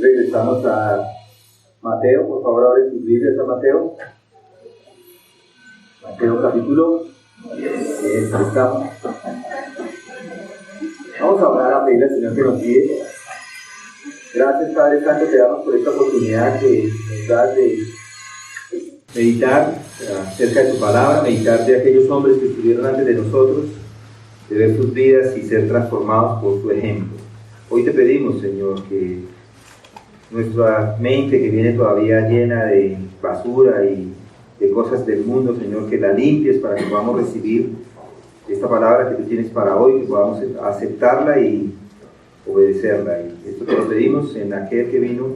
Regresamos a Mateo, por favor, abren sus Biblias a Mateo. Mateo capítulo 10, estamos. Vamos a orar, a pedirle al Señor que nos guíe. Gracias, Padre Santo, te damos por esta oportunidad que nos das de meditar acerca de tu palabra, meditar de aquellos hombres que estuvieron antes de nosotros, de ver sus vidas y ser transformados por su ejemplo. Hoy te pedimos, Señor, que nuestra mente, que viene todavía llena de basura y de cosas del mundo, Señor, que la limpies para que podamos recibir esta palabra que tú tienes para hoy, que podamos aceptarla y obedecerla. Y esto te lo pedimos en aquel que vino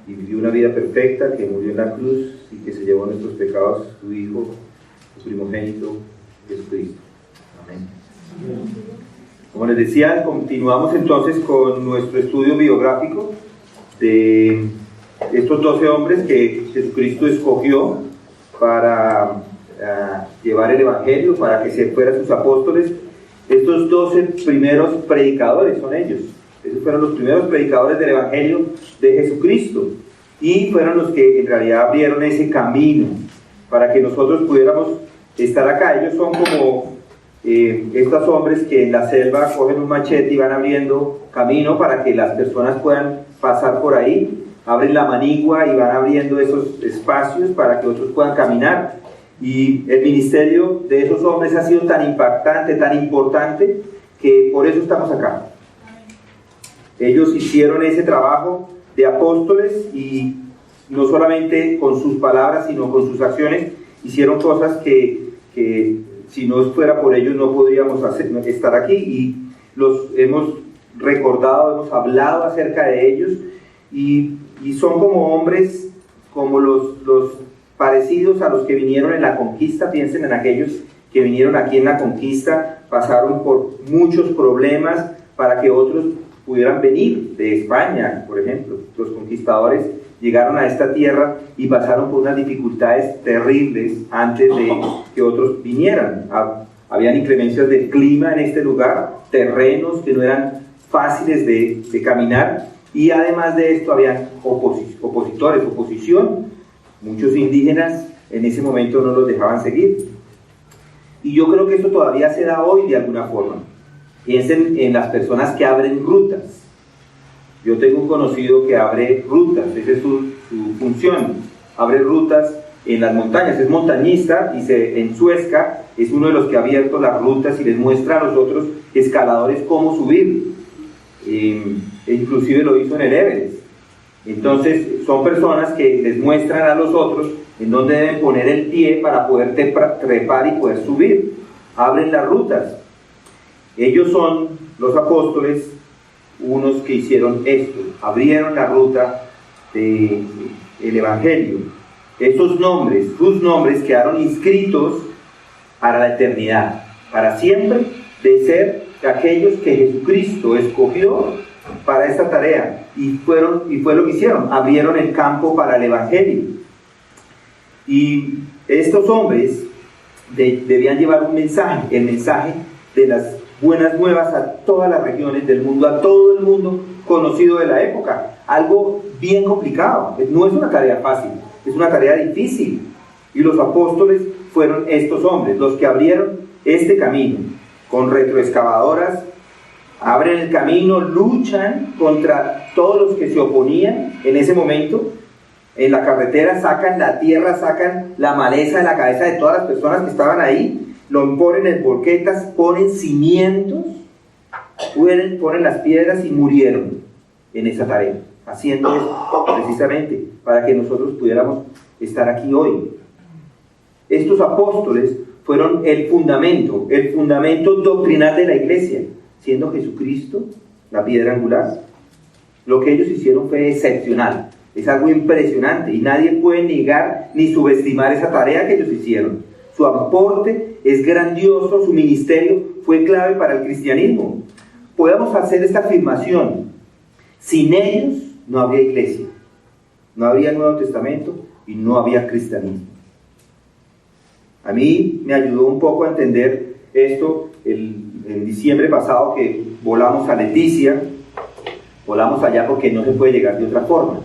y vivió una vida perfecta, que murió en la cruz y que se llevó nuestros pecados, tu Hijo, tu primogénito, Jesucristo. Amén. Como les decía, continuamos entonces con nuestro estudio biográfico de estos 12 hombres que Jesucristo escogió para llevar el Evangelio, para que se fueran sus apóstoles. Estos 12 primeros predicadores son ellos. Esos fueron los primeros predicadores del Evangelio de Jesucristo. Y fueron los que en realidad abrieron ese camino para que nosotros pudiéramos estar acá. Ellos son como estos hombres que en la selva cogen un machete y van abriendo camino para que las personas puedan pasar por ahí. Abren la manigua y van abriendo esos espacios para que otros puedan caminar. Y el ministerio de esos hombres ha sido tan impactante, tan importante, que por eso estamos acá. Ellos hicieron ese trabajo de apóstoles y no solamente con sus palabras, sino con sus acciones, hicieron cosas que si no fuera por ellos no podríamos estar aquí, y los hemos recordado, hemos hablado acerca de ellos, y son como hombres, como los parecidos a los que vinieron en la conquista. Piensen en aquellos que vinieron aquí en la conquista, pasaron por muchos problemas para que otros pudieran venir de España, por ejemplo. Los conquistadores llegaron a esta tierra y pasaron por unas dificultades terribles antes de que otros vinieran. Habían inclemencias del clima en este lugar, terrenos que no eran fáciles de caminar, y además de esto habían oposición. Muchos indígenas en ese momento no los dejaban seguir. Y yo creo que esto todavía se da hoy de alguna forma. Piensen en las personas que abren rutas. Yo tengo un conocido que abre rutas, esa es su función. Abre rutas en las montañas, es montañista, y en Suezca es uno de los que ha abierto las rutas y les muestra a los otros escaladores cómo subir. E inclusive lo hizo en el Everest. Entonces son personas que les muestran a los otros en dónde deben poner el pie para poder trepar y poder subir. Abren las rutas. Ellos son los apóstoles, unos que hicieron esto, abrieron la ruta del Evangelio. Esos nombres, sus nombres quedaron inscritos para la eternidad, para siempre, de ser aquellos que Jesucristo escogió para esta tarea, y fue lo que hicieron, abrieron el campo para el Evangelio. Y estos hombres debían llevar un mensaje, el mensaje de las buenas nuevas a todas las regiones del mundo, a todo el mundo conocido de la época. Algo bien complicado, no es una tarea fácil, es una tarea difícil. Y los apóstoles fueron estos hombres, los que abrieron este camino, con retroexcavadoras. Abren el camino, luchan contra todos los que se oponían en ese momento. En la carretera sacan la tierra, sacan la maleza de la cabeza de todas las personas que estaban ahí, lo ponen en volquetas, ponen cimientos, ponen las piedras, y murieron en esa tarea, haciendo esto precisamente para que nosotros pudiéramos estar aquí hoy. Estos apóstoles fueron el fundamento doctrinal de la iglesia, siendo Jesucristo la piedra angular. Lo que ellos hicieron fue excepcional, es algo impresionante, y nadie puede negar ni subestimar esa tarea que ellos hicieron. Su aporte es grandioso, su ministerio fue clave para el cristianismo. Podemos hacer esta afirmación: sin ellos no habría iglesia, no habría Nuevo Testamento y no había cristianismo. A mí me ayudó un poco a entender esto en diciembre pasado, que volamos a Leticia volamos allá porque no se puede llegar de otra forma.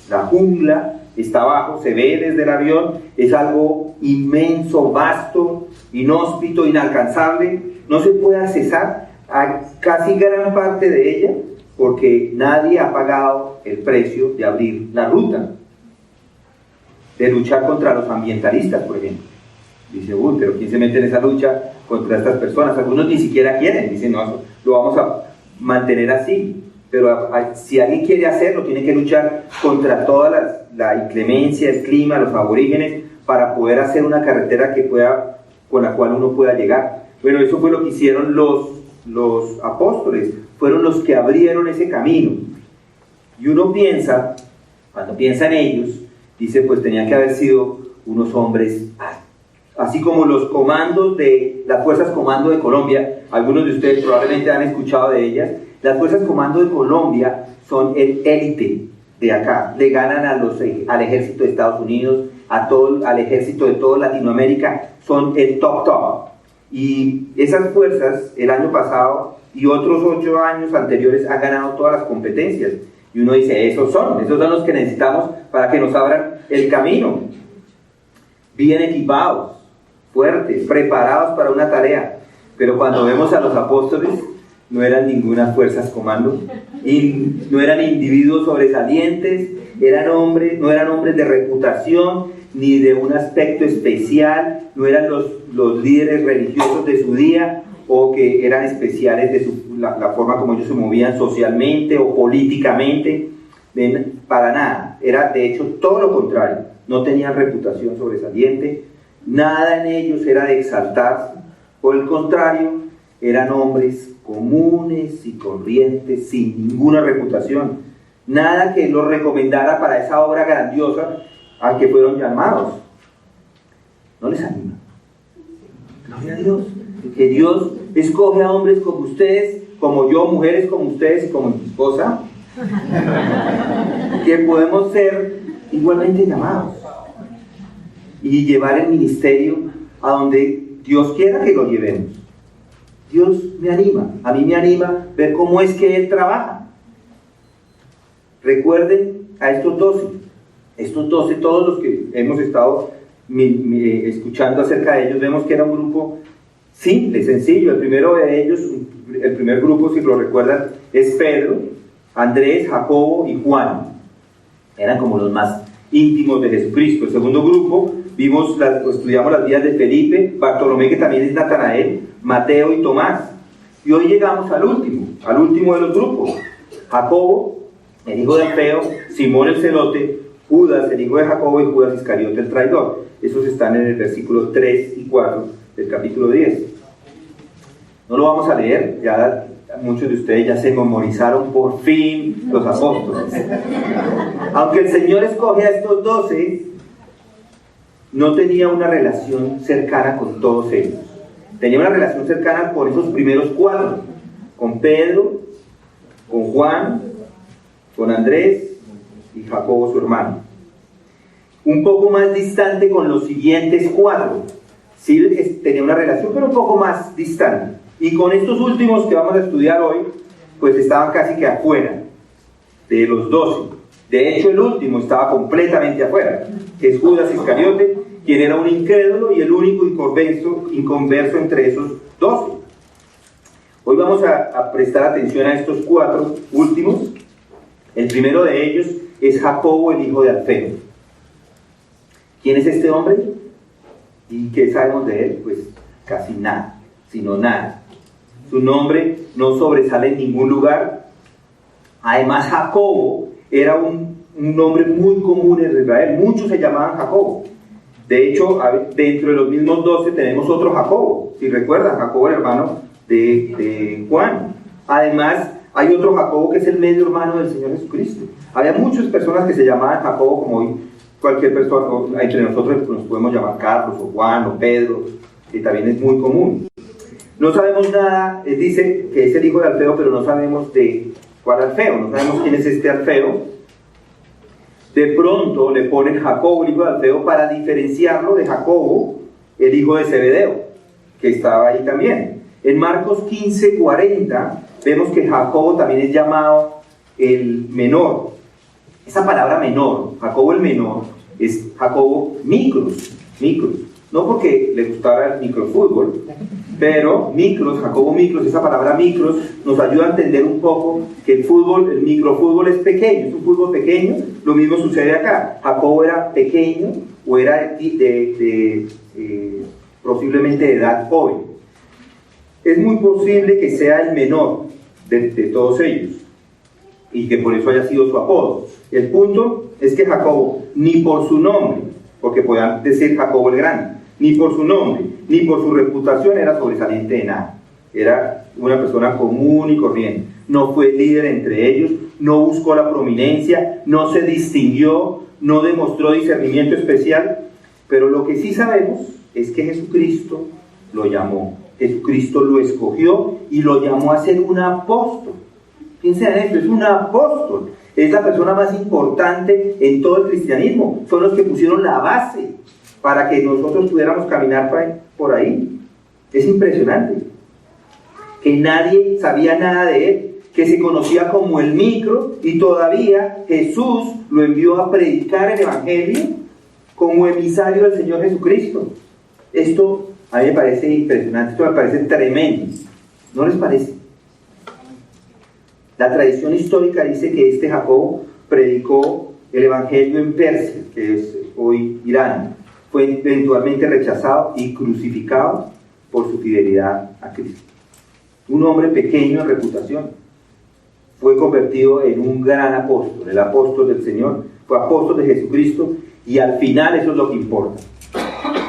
La jungla está abajo, se ve desde el avión, es algo inmenso, vasto, inhóspito, inalcanzable, no se puede accesar a casi gran parte de ella porque nadie ha pagado el precio de abrir la ruta, de luchar contra los ambientalistas, por ejemplo. Dice, uy, pero ¿quién se mete en esa lucha contra estas personas? Algunos ni siquiera quieren, dicen, no, lo vamos a mantener así. Pero si alguien quiere hacerlo, tiene que luchar contra toda la inclemencia, el clima, los aborígenes, para poder hacer una carretera con la cual uno pueda llegar. Bueno, eso fue lo que hicieron los apóstoles, fueron los que abrieron ese camino. Y uno piensa, cuando piensa en ellos, dice, pues tenían que haber sido unos hombres, así como los comandos de las Fuerzas Comando de Colombia, algunos de ustedes probablemente han escuchado de ellas. Las Fuerzas Comando de Colombia son el élite de acá, le ganan al ejército de Estados Unidos, al ejército de toda Latinoamérica, son el top. Y esas fuerzas, el año pasado y otros 8 años anteriores, han ganado todas las competencias. Y uno dice, esos son los que necesitamos para que nos abran el camino. Bien equipados, fuertes, preparados para una tarea. Pero cuando vemos a los apóstoles, no eran ninguna fuerzas comando, y no eran individuos sobresalientes, no eran hombres de reputación, ni de un aspecto especial, no eran los líderes religiosos de su día, o que eran especiales de la forma como ellos se movían socialmente o políticamente, para nada. Era de hecho todo lo contrario, no tenían reputación sobresaliente, nada en ellos era de exaltarse, por el contrario, eran hombres comunes y corrientes, sin ninguna reputación, nada que los recomendara para esa obra grandiosa a que fueron llamados. ¿No les anima? Gloria a Dios, que Dios escoge a hombres como ustedes, como yo, mujeres como ustedes y como mi esposa, que podemos ser igualmente llamados y llevar el ministerio a donde Dios quiera que lo llevemos. Dios me anima, a mí me anima ver cómo es que Él trabaja. Recuerden a estos 12, todos los que hemos estado escuchando acerca de ellos, vemos que era un grupo simple, sencillo. El primero de ellos, el primer grupo, si lo recuerdan, es Pedro, Andrés, Jacobo y Juan. Eran como los más íntimos de Jesucristo. El segundo grupo, estudiamos las vidas de Felipe, Bartolomé, que también es Natanael, Mateo y Tomás. Y hoy llegamos al último de los grupos, Jacobo, el hijo de Alfeo, Simón el celote, Judas, el hijo de Jacobo, y Judas Iscariote, el traidor. Esos están en el versículo 3 y 4 del capítulo 10. No lo vamos a leer, ya muchos de ustedes ya se memorizaron por fin los apóstoles. Aunque el Señor escoge a estos 12, no tenía una relación cercana con todos ellos. Tenía una relación cercana con esos primeros 4, con Pedro, con Juan, con Andrés y Jacobo su hermano. Un poco más distante con los siguientes 4. Sí tenía una relación, pero un poco más distante. Y con estos últimos que vamos a estudiar hoy, pues estaban casi que afuera de los 12. De hecho, el último estaba completamente afuera, que es Judas Iscariote, quien era un incrédulo y el único inconverso entre esos 12. Hoy vamos a prestar atención a estos 4 últimos. El primero de ellos es Jacobo, el hijo de Alfeo. ¿Quién es este hombre? ¿Y qué sabemos de él? Pues casi nada, sino nada. Su nombre no sobresale en ningún lugar. Además, Jacobo era un nombre muy común en Israel. Muchos se llamaban Jacobo. De hecho, dentro de los mismos 12 tenemos otro Jacobo. Si recuerdan, Jacobo, el hermano de Juan. Además, hay otro Jacobo que es el medio hermano del Señor Jesucristo. Había muchas personas que se llamaban Jacobo, como hoy cualquier persona, entre nosotros nos podemos llamar Carlos o Juan o Pedro, que también es muy común. No sabemos nada, él dice que es el hijo de Alfeo, pero no sabemos de cuál Alfeo, no sabemos quién es este Alfeo. De pronto le ponen Jacobo, el hijo de Alfeo, para diferenciarlo de Jacobo, el hijo de Zebedeo, que estaba ahí también. En Marcos 15:40 vemos que Jacobo también es llamado el menor. Esa palabra menor, Jacobo el menor, es Jacobo Micros. No porque le gustara el microfútbol, pero Jacobo Micros, esa palabra micros nos ayuda a entender un poco que el microfútbol es pequeño, es un fútbol pequeño. Lo mismo sucede acá. Jacobo era pequeño o era posiblemente de edad joven. Es muy posible que sea el menor de todos ellos y que por eso haya sido su apodo. El punto es que Jacobo, ni por su nombre, porque podían decir Jacobo el Grande, ni por su nombre, ni por su reputación era sobresaliente de nada. Era una persona común y corriente. No fue líder entre ellos, no buscó la prominencia, no se distinguió, no demostró discernimiento especial, pero lo que sí sabemos es que Jesucristo lo llamó, Jesucristo lo escogió y lo llamó a ser un apóstol. Piensen en esto, es un apóstol, es la persona más importante en todo el cristianismo, son los que pusieron la base para que nosotros pudiéramos caminar por ahí. Es impresionante que nadie sabía nada de él, que se conocía como el micro, y todavía Jesús lo envió a predicar el evangelio como emisario del Señor Jesucristo. Esto a mí me parece impresionante, esto me parece tremendo, ¿no les parece? La tradición histórica dice que este Jacobo predicó el evangelio en Persia, que es hoy Irán. Fue eventualmente rechazado y crucificado por su fidelidad a Cristo. Un hombre pequeño en reputación fue convertido en un gran apóstol, el apóstol del Señor, fue apóstol de Jesucristo, y al final eso es lo que importa.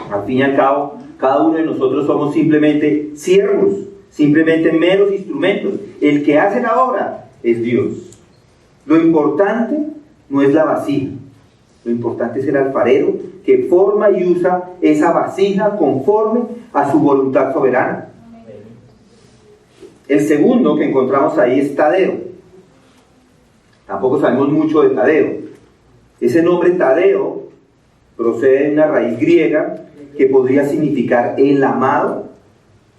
Al fin y al cabo, cada uno de nosotros somos simplemente siervos, simplemente meros instrumentos. El que hace la obra es Dios. Lo importante no es la vasija, lo importante es el alfarero que forma y usa esa vasija conforme a su voluntad soberana. El segundo que encontramos ahí es Tadeo. Tampoco sabemos mucho de Tadeo. Ese nombre Tadeo procede de una raíz griega que podría significar el amado.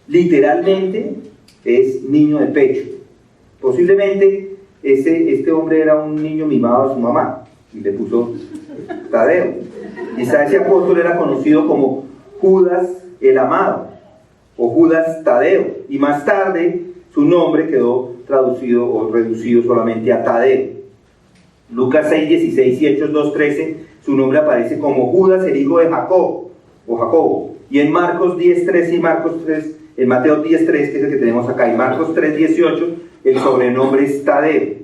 Literalmente es niño de pecho. Posiblemente este hombre era un niño mimado de su mamá y le puso Tadeo. Quizá ese apóstol era conocido como Judas el amado o Judas Tadeo, y más tarde su nombre quedó traducido o reducido solamente a Tadeo. Lucas 6:16 y Hechos 2:13, su nombre aparece como Judas el hijo de Jacob o Jacobo, y en Marcos 10:13 y Marcos 3, en Mateo 10:3, que es el que tenemos acá, y Marcos 3:18, el sobrenombre es Tadeo.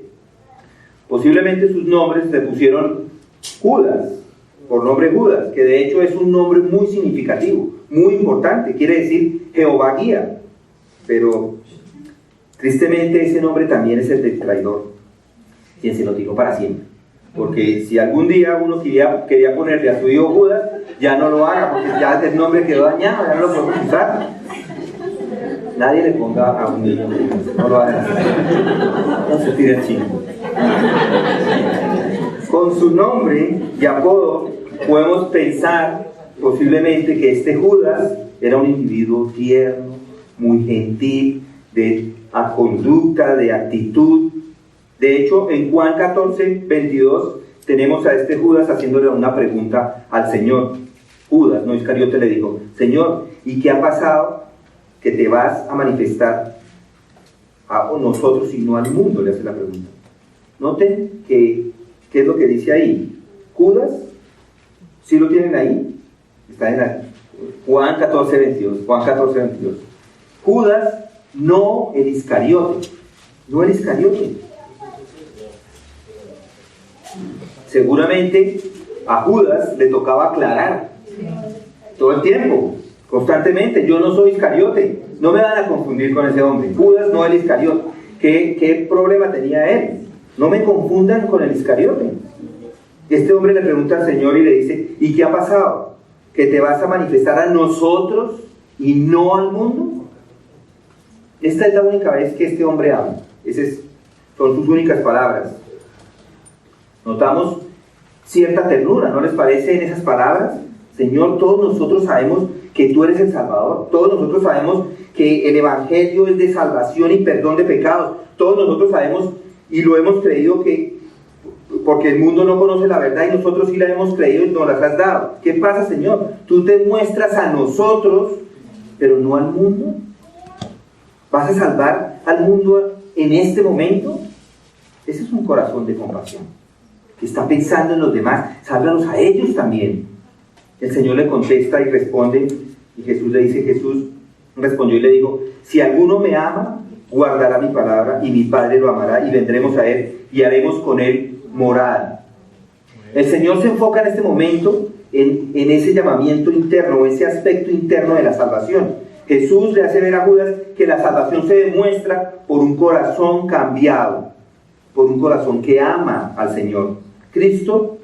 Posiblemente sus nombres le pusieron Judas, por nombre Judas, que de hecho es un nombre muy significativo, muy importante, quiere decir Jehová guía, pero tristemente ese nombre también es el del traidor, quien se lo tiró para siempre, porque si algún día uno quería ponerle a su hijo Judas, ya no lo haga, porque ya el nombre quedó dañado, ya no lo podemos usar. Nadie le ponga a un niño, no lo hagan así, no se tire el chino. Con su nombre y apodo podemos pensar posiblemente que este Judas era un individuo tierno, muy gentil, de conducta, de actitud. De hecho, en Juan 14:22 tenemos a este Judas haciéndole una pregunta al Señor. Judas, no Iscariote, le dijo: Señor, ¿y qué ha pasado que te vas a manifestar a nosotros y no al mundo? Le hace la pregunta. Noten que ¿qué es lo que dice ahí? Judas, ¿sí lo tienen ahí? Está en Juan 14:22. Juan 14:22. Judas, no el Iscariote. No el Iscariote. Seguramente a Judas le tocaba aclarar todo el tiempo, constantemente: yo no soy Iscariote, no me van a confundir con ese hombre. Judas, no el Iscariote. ¿Qué problema tenía él? No me confundan con el Iscariote. Este hombre le pregunta al Señor y le dice: ¿y qué ha pasado? ¿Que te vas a manifestar a nosotros y no al mundo? Esta es la única vez que este hombre habla. Son sus únicas palabras. Notamos cierta ternura, ¿no les parece en esas palabras? Señor, todos nosotros sabemos que tú eres el Salvador. Todos nosotros sabemos que el Evangelio es de salvación y perdón de pecados. Todos nosotros sabemos y lo hemos creído porque el mundo no conoce la verdad y nosotros sí la hemos creído y nos las has dado. ¿Qué pasa, Señor? Tú te muestras a nosotros, pero no al mundo. ¿Vas a salvar al mundo en este momento? Ese es un corazón de compasión, que está pensando en los demás. Sálvalos a ellos también. El Señor le contesta y responde, y Jesús le dice, Jesús respondió y le dijo, si alguno me ama, guardará mi palabra, y mi Padre lo amará, y vendremos a él, y haremos con él morada. El Señor se enfoca en este momento en ese llamamiento interno, ese aspecto interno de la salvación. Jesús le hace ver a Judas que la salvación se demuestra por un corazón cambiado, por un corazón que ama al Señor. Cristo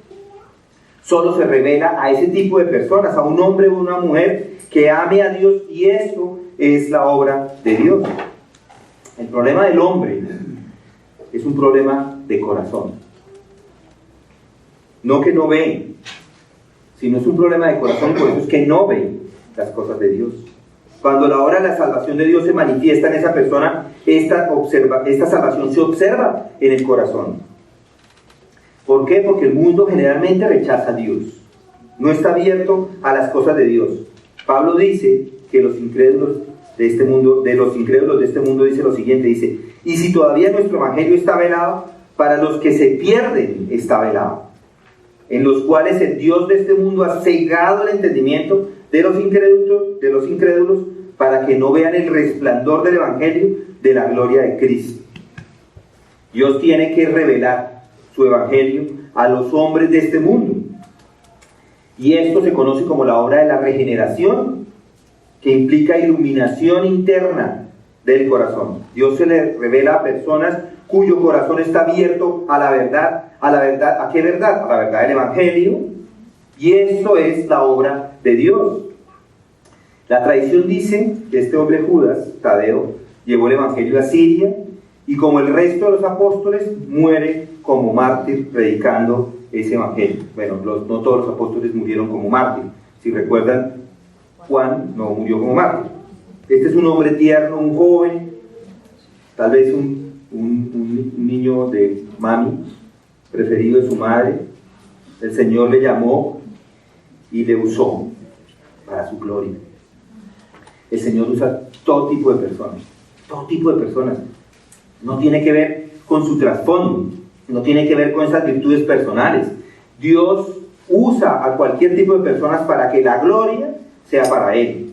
solo se revela a ese tipo de personas, a un hombre o una mujer que ame a Dios, y esto es la obra de Dios. El problema del hombre es un problema de corazón. No que no ve, sino es un problema de corazón, y por eso es que no ve las cosas de Dios. Cuando la obra de la salvación de Dios se manifiesta en esa persona, esta salvación se observa en el corazón. ¿Por qué? Porque el mundo generalmente rechaza a Dios. No está abierto a las cosas de Dios. Pablo dice que los incrédulos de este mundo dice lo siguiente, dice, y si todavía nuestro evangelio está velado, para los que se pierden está velado, en los cuales el Dios de este mundo ha cegado el entendimiento de los incrédulos, para que no vean el resplandor del evangelio de la gloria de Cristo. Dios tiene que revelar su evangelio a los hombres de este mundo. Y esto se conoce como la obra de la regeneración, que implica iluminación interna del corazón. Dios se le revela a personas cuyo corazón está abierto a la verdad. ¿A qué verdad? A la verdad del evangelio. Y esto es la obra de Dios. La tradición dice que este hombre Judas, Tadeo, llevó el evangelio a Siria y, como el resto de los apóstoles, muere como mártir predicando ese evangelio. Bueno, no todos los apóstoles murieron como mártir. Si recuerdan, Juan no murió como mártir. Este es un hombre tierno, un joven, tal vez un niño de mami, preferido de su madre. El Señor le llamó y le usó para su gloria. El Señor usa todo tipo de personas. No tiene que ver con su trasfondo, no tiene que ver con esas virtudes personales. Dios usa a cualquier tipo de personas para que la gloria sea para Él.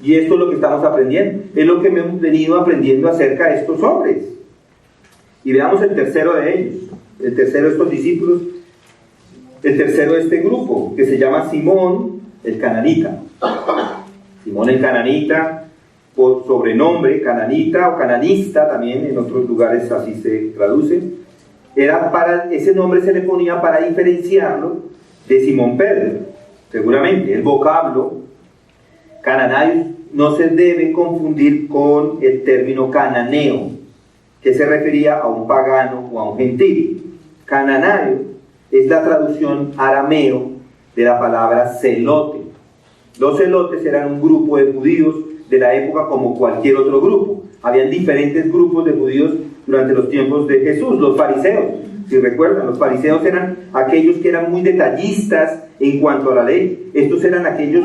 Y esto es lo que estamos aprendiendo, es lo que hemos venido aprendiendo acerca de estos hombres. Y veamos el tercero de ellos, el tercero de estos discípulos, el tercero de este grupo, que se llama Simón el Cananita. Simón el Cananita, por sobrenombre, Cananita o Cananista, también en otros lugares así se traduce. Ese nombre se le ponía para diferenciarlo de Simón Pedro, seguramente. El vocablo cananeo no se debe confundir con el término cananeo, que se refería a un pagano o a un gentil. Cananeo es la traducción arameo de la palabra celote. Los celotes eran un grupo de judíos de la época como cualquier otro grupo. Habían diferentes grupos de judíos durante los tiempos de Jesús. Los fariseos, si recuerdan, los fariseos eran aquellos que eran muy detallistas en cuanto a la ley. Estos eran aquellos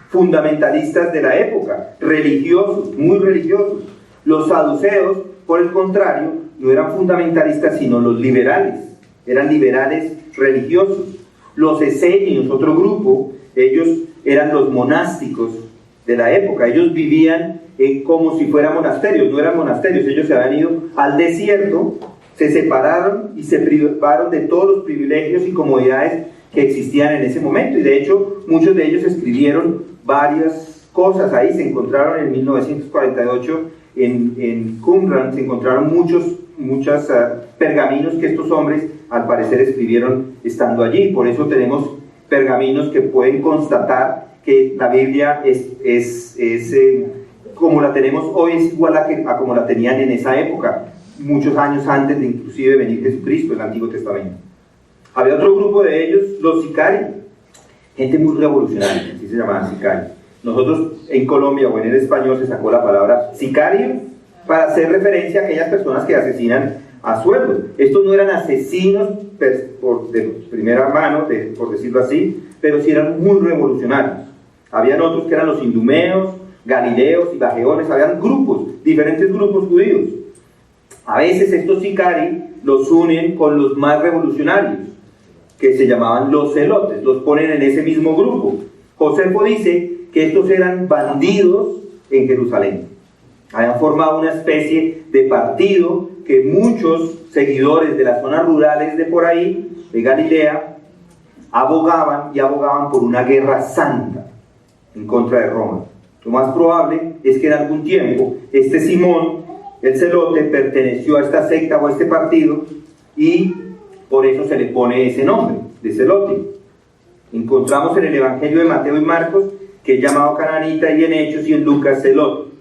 fundamentalistas de la época, religiosos, muy religiosos. Los saduceos, por el contrario, no eran fundamentalistas, sino los liberales. Eran liberales religiosos. Los esenios, otro grupo, ellos eran los monásticos de la época. Ellos vivían como si fueran monasterios. No eran monasterios, ellos se habían ido al desierto, se separaron y se privaron de todos los privilegios y comodidades que existían en ese momento. Y de hecho, muchos de ellos escribieron varias cosas. Ahí se encontraron en 1948 en Qumran, se encontraron muchos pergaminos que estos hombres al parecer escribieron estando allí. Por eso tenemos pergaminos que pueden constatar que la Biblia es como la tenemos hoy, es igual a como la tenían en esa época, muchos años antes de inclusive venir Jesucristo, el Antiguo Testamento. Había otro grupo de ellos, los sicarios, gente muy revolucionaria, así se llamaban sicarios. Nosotros en Colombia o en el español se sacó la palabra sicario para hacer referencia a aquellas personas que asesinan a sueldos. Estos no eran asesinos de primera mano, por decirlo así, pero sí eran muy revolucionarios. Habían otros que eran los idumeos, galileos y bajeones, habían grupos, diferentes grupos judíos. A veces estos sicari los unen con los más revolucionarios, que se llamaban los celotes, los ponen en ese mismo grupo. Josefo dice que estos eran bandidos en Jerusalén. Habían formado una especie de partido que muchos seguidores de las zonas rurales de por ahí, de Galilea, abogaban por una guerra santa en contra de Roma. Lo más probable es que en algún tiempo este Simón, el celote, perteneció a esta secta o a este partido y por eso se le pone ese nombre de celote. Encontramos en el Evangelio de Mateo y Marcos que es llamado cananita, y en Hechos y en Lucas celote.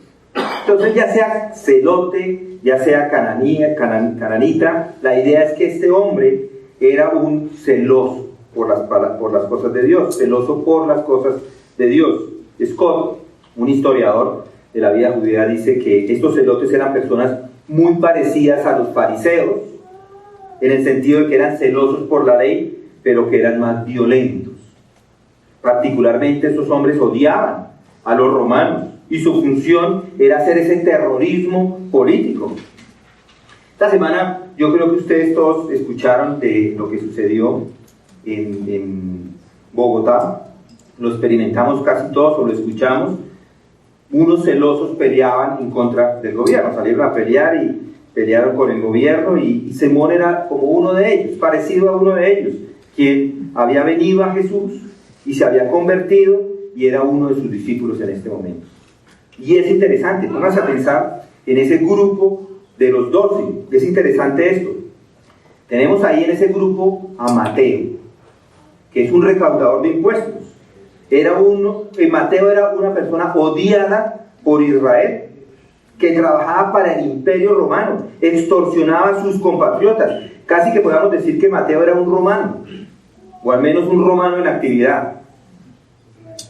Entonces, ya sea celote, ya sea cananita, la idea es que este hombre era un celoso por las cosas de Dios, celoso por las cosas de Dios. Scott, un historiador de la vida judía, dice que estos celotes eran personas muy parecidas a los fariseos, en el sentido de que eran celosos por la ley, pero que eran más violentos. Particularmente estos hombres odiaban a los romanos y su función era hacer ese terrorismo político. Esta semana yo creo que ustedes todos escucharon de lo que sucedió en Bogotá. Lo experimentamos casi todos o lo escuchamos. Unos celosos peleaban en contra del gobierno, salieron a pelear y pelearon con el gobierno, y Simón era como uno de ellos, parecido a uno de ellos, quien había venido a Jesús y se había convertido y era uno de sus discípulos en este momento. Y es interesante, pónganse a pensar en ese grupo de los 12, es interesante esto. Tenemos ahí en ese grupo a Mateo, que es un recaudador de impuestos. Mateo era una persona odiada por Israel, que trabajaba para el imperio romano, extorsionaba a sus compatriotas. Casi que podamos decir que Mateo era un romano, o al menos un romano en actividad.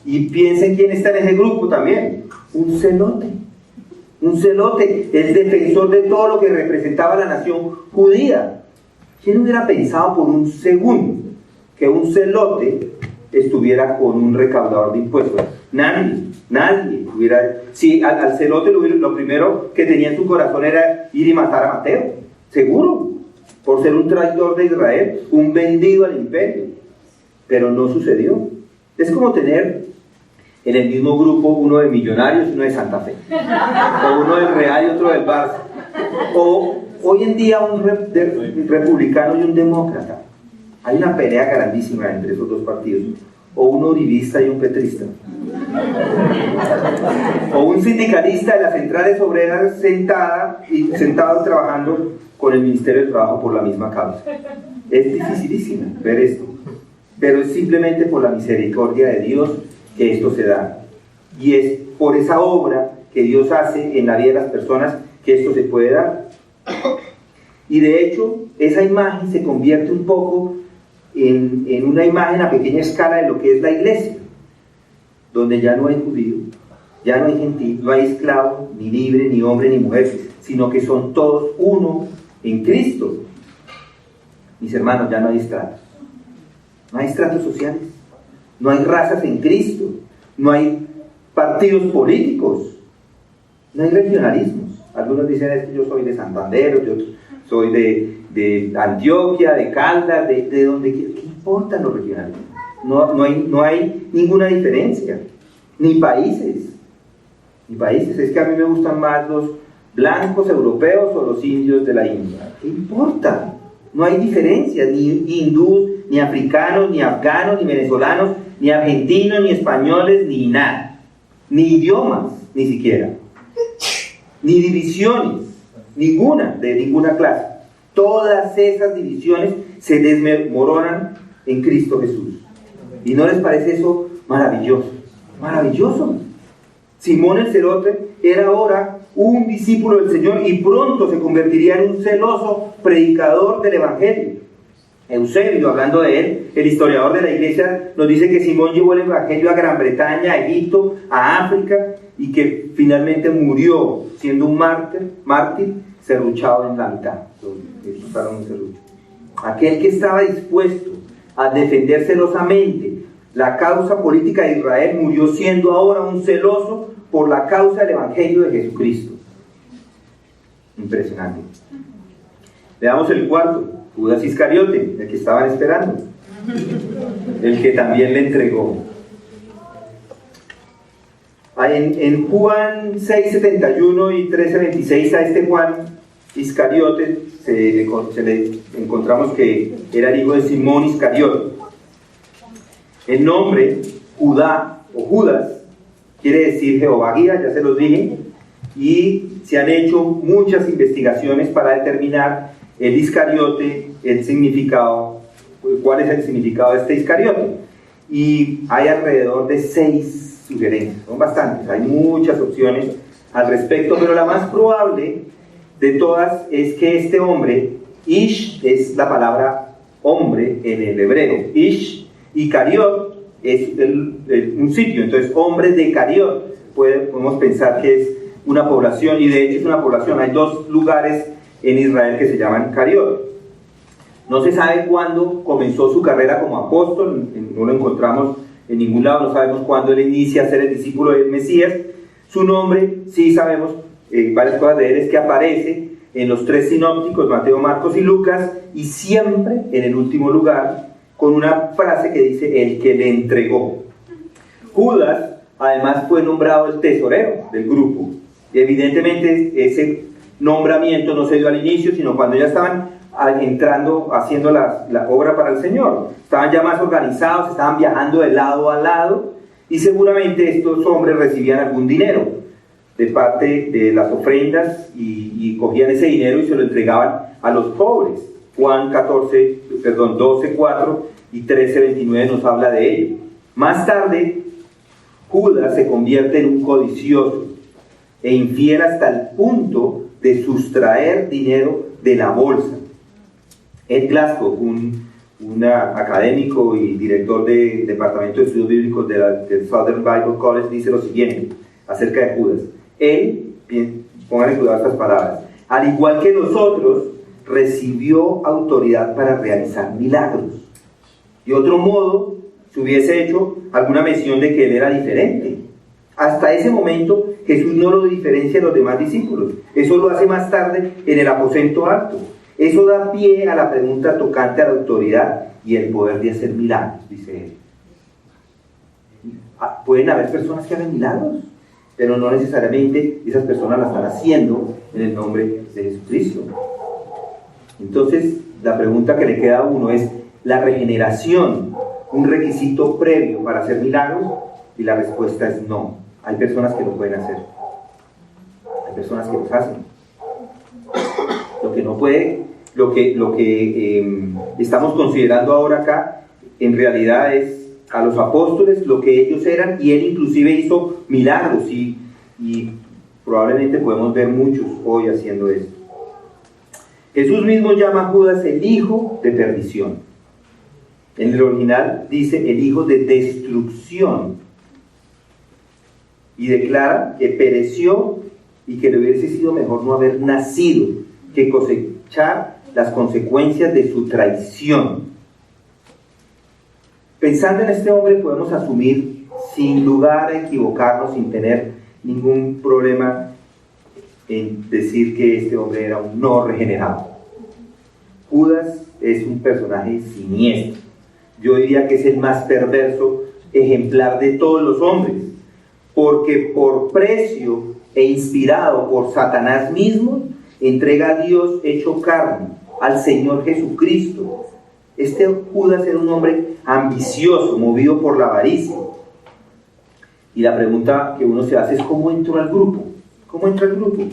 Y piensen quién está en ese grupo también, un celote, el defensor de todo lo que representaba la nación judía. ¿Quién hubiera pensado por un segundo que un celote estuviera con un recaudador de impuestos? Nadie hubiera. Si al celote lo primero que tenía en su corazón era ir y matar a Mateo, seguro, por ser un traidor de Israel, un vendido al imperio. Pero no sucedió. Es como tener en el mismo grupo uno de Millonarios y uno de Santa Fe, o uno del Real y otro del Barça, o hoy en día un republicano y un demócrata. Hay una pelea grandísima entre esos dos partidos, o un uribista y un petrista, o un sindicalista de las centrales obreras sentado trabajando con el Ministerio del Trabajo por la misma causa. Es dificilísimo ver esto, pero es simplemente por la misericordia de Dios que esto se da, y es por esa obra que Dios hace en la vida de las personas que esto se puede dar. Y de hecho esa imagen se convierte un poco en una imagen a pequeña escala de lo que es la iglesia, donde ya no hay judío, ya no hay gentil, no hay esclavo, ni libre, ni hombre, ni mujer, sino que son todos uno en Cristo. Mis hermanos, ya no hay estratos, no hay estratos sociales, no hay razas en Cristo, no hay partidos políticos, no hay regionalismos. Algunos dicen es que yo soy de Santander, yo soy de Antioquia, de Caldas, de donde quiera. ¿Qué importan los regionalismos? No hay ninguna diferencia, ni países. Es que a mí me gustan más los blancos europeos o los indios de la India. ¿Qué importa? No hay diferencias, ni hindús, ni africanos, ni afganos, ni venezolanos, ni argentinos, ni españoles, ni nada. Ni idiomas, ni siquiera. Ni divisiones, de ninguna clase. Todas esas divisiones se desmoronan en Cristo Jesús. ¿Y no les parece eso maravilloso? Maravilloso. Simón el celote era ahora un discípulo del Señor y pronto se convertiría en un celoso predicador del Evangelio. Eusebio, hablando de él, el historiador de la iglesia, nos dice que Simón llevó el Evangelio a Gran Bretaña, a Egipto, a África, y que finalmente murió siendo un mártir serruchado en la mitad. Aquel que estaba dispuesto a defender celosamente la causa política de Israel murió siendo ahora un celoso por la causa del Evangelio de Jesucristo. Impresionante. Veamos el cuarto, Judas Iscariote, el que estaban esperando, el que también le entregó. En Juan 6:71 y 13:26 a este Juan Iscariote se le encontramos que era el hijo de Simón Iscariote. El nombre Judá o Judas quiere decir Jehová guía, ya se los dije, y se han hecho muchas investigaciones para determinar el Iscariote, el significado, cuál es el significado de este Iscariote. Y hay alrededor de 6 sugerencias, son bastantes, hay muchas opciones al respecto, pero la más probable de todas es que este hombre, Ish es la palabra hombre en el hebreo, Ish, y Cariot es un sitio, entonces hombre de Cariot, podemos pensar que es una población, y de hecho es una población, hay 2 lugares en Israel que se llaman Cariot. No se sabe cuándo comenzó su carrera como apóstol, no lo encontramos en ningún lado, no sabemos cuándo él inicia a ser el discípulo del Mesías. Su nombre, sí sabemos varias cosas de él, es que aparece en los 3 sinópticos, Mateo, Marcos y Lucas, y siempre en el último lugar, con una frase que dice, el que le entregó. Judas, además, fue nombrado el tesorero del grupo, y evidentemente ese nombramiento no se dio al inicio, sino cuando ya estaban entrando, haciendo la obra para el Señor. Estaban ya más organizados, estaban viajando de lado a lado, y seguramente estos hombres recibían algún dinero de parte de las ofrendas, y cogían ese dinero y se lo entregaban a los pobres. Juan 12:4 y 13:29 nos habla de ello. Más tarde, Judas se convierte en un codicioso e infiel hasta el punto de sustraer dinero de la bolsa. Ed Glasgow, un académico y director del Departamento de Estudios Bíblicos del Southern Bible College, dice lo siguiente acerca de Judas. Él, pónganle cuidado a estas palabras, al igual que nosotros, recibió autoridad para realizar milagros. De otro modo, se hubiese hecho alguna mención de que él era diferente. Hasta ese momento, Jesús no lo diferencia de los demás discípulos. Eso lo hace más tarde en el aposento alto. Eso da pie a la pregunta tocante a la autoridad y el poder de hacer milagros, dice él. Pueden haber personas que hagan milagros, pero no necesariamente esas personas las están haciendo en el nombre de Jesucristo. Entonces, la pregunta que le queda a uno es, ¿la regeneración un requisito previo para hacer milagros? Y la respuesta es no. Hay personas que lo pueden hacer. Hay personas que los hacen. Lo que no puede, lo que estamos considerando ahora acá, en realidad es a los apóstoles, lo que ellos eran, y él inclusive hizo milagros, y probablemente podemos ver muchos hoy haciendo esto. Jesús mismo llama a Judas el hijo de perdición. En el original dice el hijo de destrucción, y declara que pereció y que le hubiese sido mejor no haber nacido que cosechar las consecuencias de su traición. Pensando en este hombre podemos asumir, sin lugar a equivocarnos, sin tener ningún problema en decir que este hombre era un no regenerado. Judas es un personaje siniestro. Yo diría que es el más perverso ejemplar de todos los hombres, porque por precio e inspirado por Satanás mismo, entrega a Dios hecho carne, al Señor Jesucristo. Este Judas era un hombre ambicioso, movido por la avaricia. Y la pregunta que uno se hace es, ¿cómo entró al grupo? ¿Cómo entra al grupo?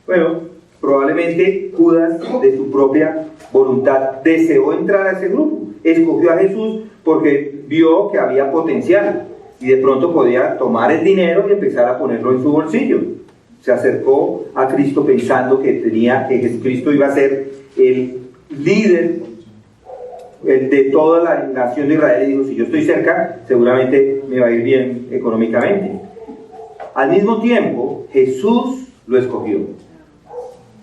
Bueno, probablemente Judas, de su propia voluntad, deseó entrar a ese grupo. Escogió a Jesús porque vio que había potencial y de pronto podía tomar el dinero y empezar a ponerlo en su bolsillo. Se acercó a Cristo pensando que Jesucristo iba a ser el líder de toda la nación de Israel, y dijo, si yo estoy cerca, seguramente me va a ir bien económicamente. Al mismo tiempo, Jesús lo escogió.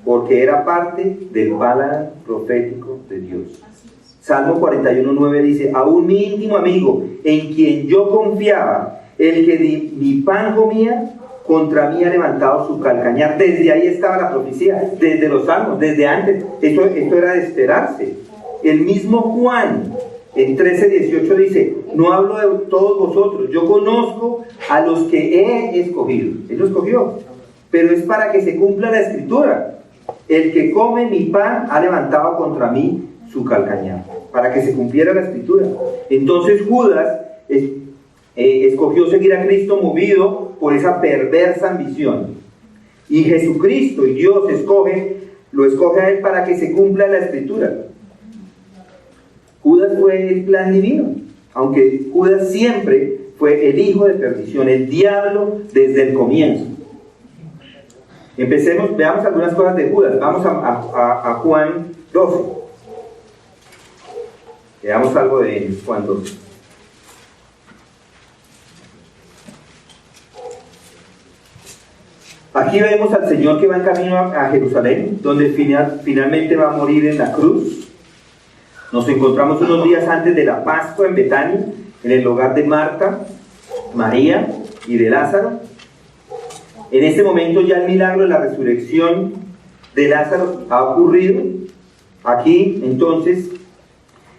porque era parte del plan profético de Dios. Salmo 41:9 dice: aún mi íntimo amigo, en quien yo confiaba, el que mi pan comía, contra mí ha levantado su calcañar. Desde ahí estaba la profecía, desde los salmos, desde antes. Esto era de esperarse. El mismo Juan en 13:18 dice: no hablo de todos vosotros, yo conozco a los que he escogido. Él lo escogió, pero es para que se cumpla la escritura: el que come mi pan ha levantado contra mí su calcañar. Para que se cumpliera la escritura. Entonces Judas escogió seguir a Cristo movido por esa perversa ambición. Y Jesucristo y Dios lo escoge a él para que se cumpla la escritura. Judas fue el plan divino, aunque Judas siempre fue el hijo de perdición, el diablo desde el comienzo. Veamos algunas cosas de Judas. Vamos a Juan 12. Veamos algo de él, Juan 12. Aquí vemos al Señor que va en camino a Jerusalén, donde finalmente va a morir en la cruz. Nos encontramos unos días antes de la Pascua en Betania, en el hogar de Marta, María y de Lázaro. En este momento ya el milagro de la resurrección de Lázaro ha ocurrido. Aquí, entonces,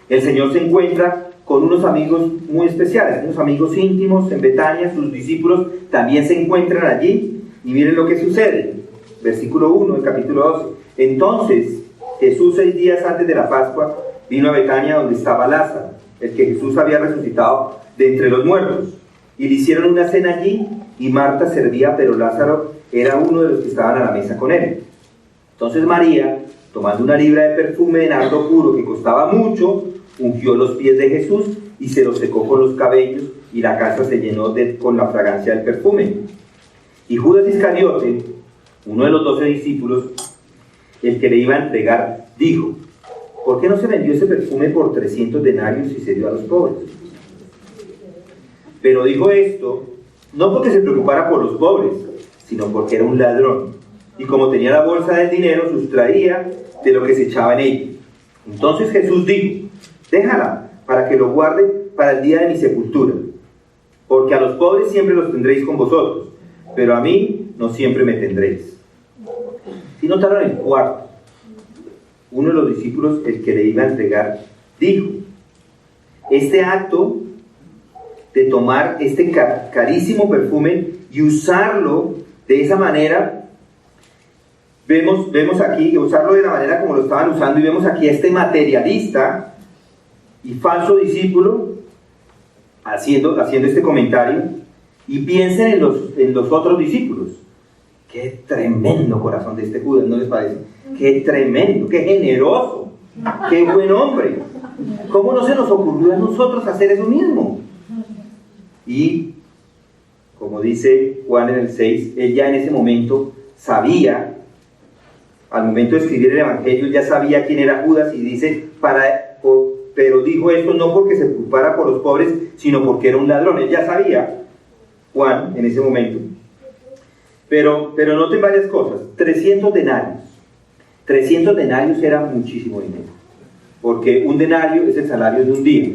el Señor se encuentra con unos amigos muy especiales, unos amigos íntimos en Betania. Sus discípulos también se encuentran allí. Y miren lo que sucede. Versículo 1 del capítulo 12. Entonces, Jesús 6 días antes de la Pascua vino a Betania, donde estaba Lázaro, el que Jesús había resucitado de entre los muertos. Y le hicieron una cena allí, y Marta servía, pero Lázaro era uno de los que estaban a la mesa con él. Entonces María, tomando una libra de perfume de nardo puro que costaba mucho, ungió los pies de Jesús y se los secó con los cabellos, y la casa se llenó con la fragancia del perfume. Y Judas Iscariote, uno de los 12 discípulos, el que le iba a entregar, dijo: ¿por qué no se vendió ese perfume por 300 denarios y se dio a los pobres? Pero dijo esto no porque se preocupara por los pobres, sino porque era un ladrón, y como tenía la bolsa del dinero, sustraía de lo que se echaba en ella. Entonces Jesús dijo: déjala, para que lo guarde para el día de mi sepultura, porque a los pobres siempre los tendréis con vosotros, pero a mí no siempre me tendréis. Si notaron el cuarto, uno de los discípulos, el que le iba a entregar, dijo: este acto de tomar este carísimo perfume y usarlo de esa manera, vemos aquí, usarlo de la manera como lo estaban usando, y vemos aquí a este materialista y falso discípulo haciendo este comentario. Y piensen en los otros discípulos. Qué tremendo corazón de este Judas, ¿no les parece? Qué tremendo, qué generoso, qué buen hombre. ¿Cómo no se nos ocurrió a nosotros hacer eso mismo? Y, como dice Juan en el 6, él ya en ese momento sabía, al momento de escribir el Evangelio, ya sabía quién era Judas, y dice: pero dijo esto no porque se preocupara por los pobres, sino porque era un ladrón. Él ya sabía, Juan, en ese momento. Pero noten varias cosas. 300 denarios. 300 denarios era muchísimo dinero, porque un denario es el salario de un día.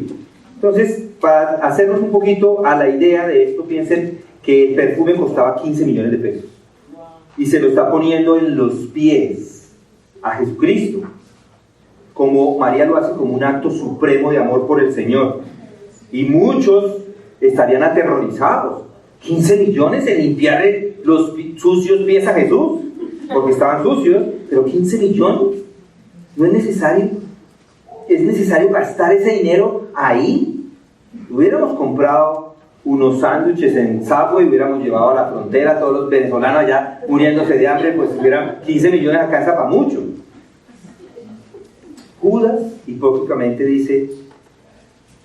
Entonces, para hacernos un poquito a la idea de esto, piensen que el perfume costaba 15 millones de pesos. Y se lo está poniendo en los pies a Jesucristo, como María lo hace, como un acto supremo de amor por el Señor. Y muchos estarían aterrorizados. 15 millones en limpiarle los sucios pies a Jesús, porque estaban sucios, pero 15 millones, no es necesario. Es necesario gastar ese dinero ahí. Hubiéramos comprado unos sándwiches en Subway y hubiéramos llevado a la frontera a todos los venezolanos allá muriéndose de hambre, pues hubieran 15 millones a casa para mucho. Judas hipócritamente dice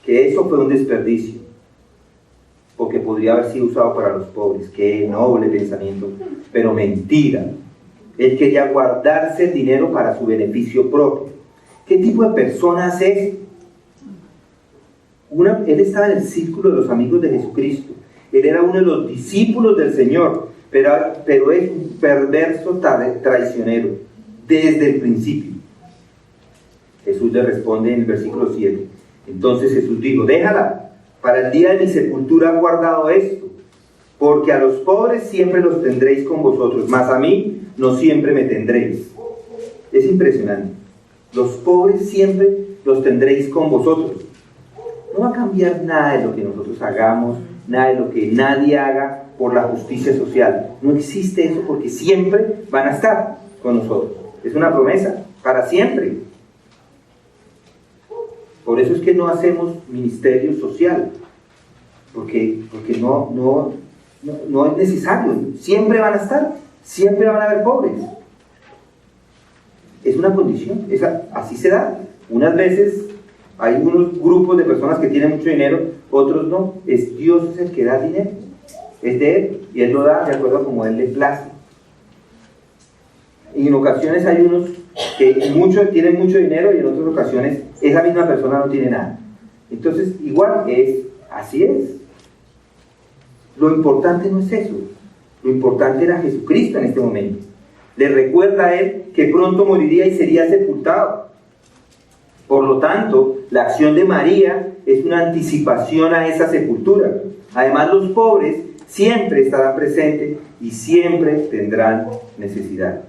que eso fue un desperdicio, porque podría haber sido usado para los pobres. Qué noble pensamiento, pero mentira. Él quería guardarse el dinero para su beneficio propio. ¿Qué tipo de persona es él? Él estaba en el círculo de los amigos de Jesucristo. Él era uno de los discípulos del Señor, pero es un perverso traicionero. desde el principio. Jesús le responde en el versículo 7. Entonces Jesús dijo: déjala, para el día de mi sepultura he guardado esto, porque a los pobres siempre los tendréis con vosotros, mas a mí no siempre me tendréis. Es impresionante. Los pobres siempre los tendréis con vosotros. No va a cambiar nada de lo que nosotros hagamos, nada de lo que nadie haga por la justicia social. No existe eso, porque siempre van a estar con nosotros. Es una promesa para siempre. Por eso es que no hacemos ministerio social, porque no es necesario. Siempre van a estar, siempre van a haber pobres. Es una condición, así se da. Unas veces hay unos grupos de personas que tienen mucho dinero, otros no. Dios es el que da dinero, es de Él, y Él lo da de acuerdo a como a Él le place. Y en ocasiones hay unos que tienen mucho dinero, y en otras ocasiones esa misma persona no tiene nada. Entonces, igual así es. Lo importante no es eso. Lo importante era Jesucristo en este momento. Le recuerda a Él que pronto moriría y sería sepultado. Por lo tanto, la acción de María es una anticipación a esa sepultura. Además, los pobres siempre estarán presentes y siempre tendrán necesidad.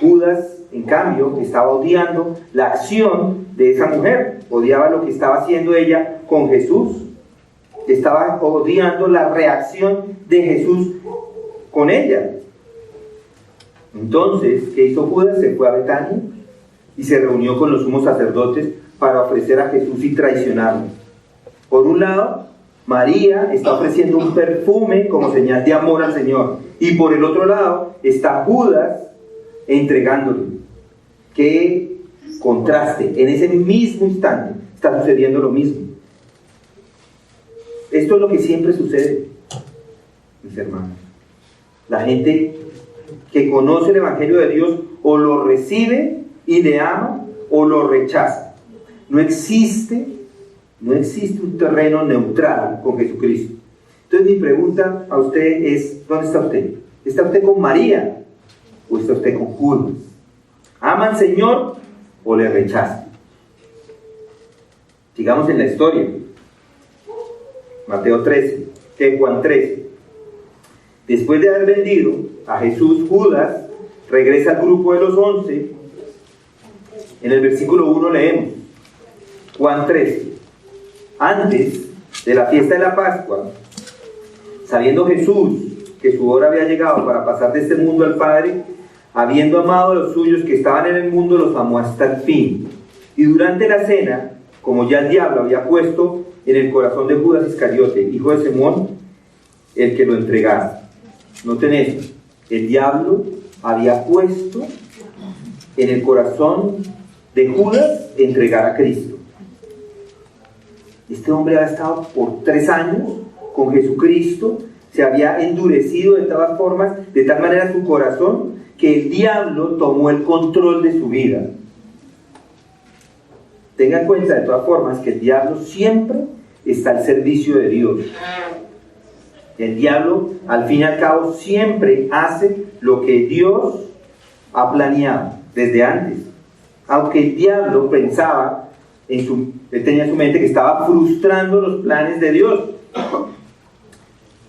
Judas, en cambio, estaba odiando la acción de esa mujer. Odiaba lo que estaba haciendo ella con Jesús. Estaba odiando la reacción de Jesús con ella. Entonces, ¿qué hizo Judas? Se fue a Betania y se reunió con los sumos sacerdotes para ofrecer a Jesús y traicionarlo. Por un lado, María está ofreciendo un perfume como señal de amor al Señor, y por el otro lado está Judas entregándole. ¡Qué contraste! En ese mismo instante está sucediendo lo mismo. Esto es lo que siempre sucede, mis hermanos. La gente que conoce el Evangelio de Dios o lo recibe y le ama, o lo rechaza. No existe un terreno neutral con Jesucristo. Entonces mi pregunta a usted es: ¿dónde está usted? ¿Está usted con María o está usted con Judas? ¿Ama al Señor o le rechaza? Sigamos en la historia. Mateo 13, Juan 13. Después de haber vendido a Jesús, Judas regresa al grupo de los 11. En el versículo 1 leemos, Juan 13. Antes de la fiesta de la Pascua, sabiendo Jesús que su hora había llegado para pasar de este mundo al Padre, habiendo amado a los suyos que estaban en el mundo, los amó hasta el fin. Y durante la cena, como ya el diablo había puesto en el corazón de Judas Iscariote, hijo de Simón, el que lo entregara. Noten esto: el diablo había puesto en el corazón de Judas entregar a Cristo. Este hombre había estado por 3 años con Jesucristo, se había endurecido de todas formas, de tal manera su corazón, que el diablo tomó el control de su vida. Tenga en cuenta de todas formas que el diablo siempre está al servicio de Dios. El diablo, al fin y al cabo, siempre hace lo que Dios ha planeado desde antes. Aunque el diablo pensaba, él tenía en su mente que estaba frustrando los planes de Dios.